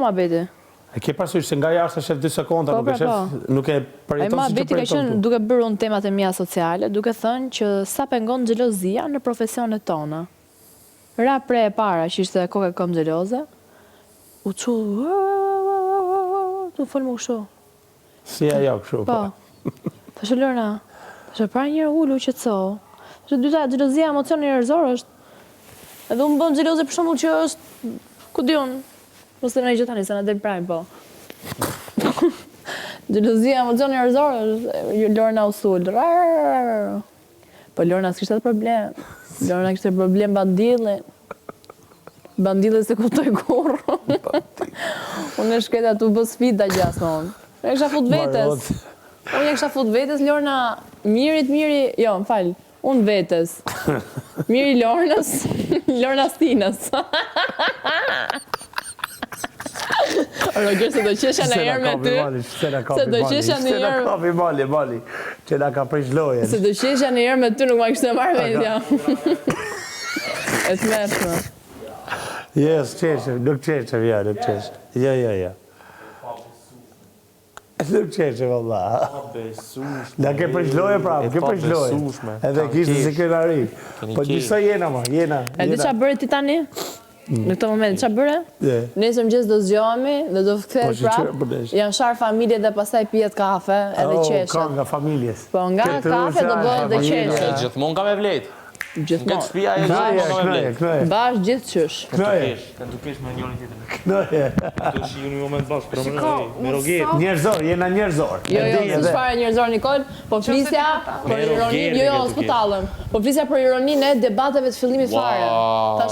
muhabeti. E ke parasysh se nga jashtë shef 2 sekonda, nuk e shef, nuk e përjeton si që Muhabeti ka qenë duke bërë unë temat e mia sociale, duke thënë që sa pengon xhelozia në profesionet tona. Ra pre e para që ishte koka kom xheloze, u çu, tu fol më kështu. Si ajo kështu. Po. Thashë Lorna, thashë para një herë ulu qetëso. Thashë dyta xhelozia emocioni njerëzor është. Edhe unë bëm xheloze për shembull që është, ku di unë, mos të më gjë tani se na del prime po. Xhelozia emocioni njerëzor është Lorna usul. Po Lorna s'kishte atë problem. Lorna kishte problem bandillin. Bandillin se kuptoj kurrë. Unë e shketa tu bë sfida gjasë unë. Unë kisha fut vetes. Unë kisha fut vetes, Lorna, miri, jo, më fal, unë vetes. Miri Lornës, Lorna Stinës. Roger, se do qesha në herë me ty. Se do qesha në herë. Se kapi mali, që na ka prish lojen. Se do qesha në herë me ty, nuk ma kishte marrë mendja. E të mërshme. Yes, qeshe, nuk qeshe, nuk qeshe. Ja. Nuk qeshe, valla. Da ke prish loje prapë, ke prish loje. Edhe kishtë si krenari. Po njësa jena, E di qa bërë ti tani? Në këtë moment, qa bërë? Nesër mëngjes do zgjohemi dhe do kthehet prapë. Janë sharë familje dhe pastaj pijet kafe edhe qeshe. Ka nga familjes. Po nga kafe do bëhet dhe qeshe. Gjithmonë ka me vlet. Gjithmonë. Këtë shtëpia e gjithmonë ka me vlet. Bash gjithë qysh. Kanë dukesh me njërin tjetrin. Knoje. Do shi një moment bashkë për me Roger. Njerëzor, jena njerëzor. Jo, si fare njerëzor Nikol, po flisja për ironinë, jo, s'po tallëm. Po flisja për ironinë e debateve të fillimit fare.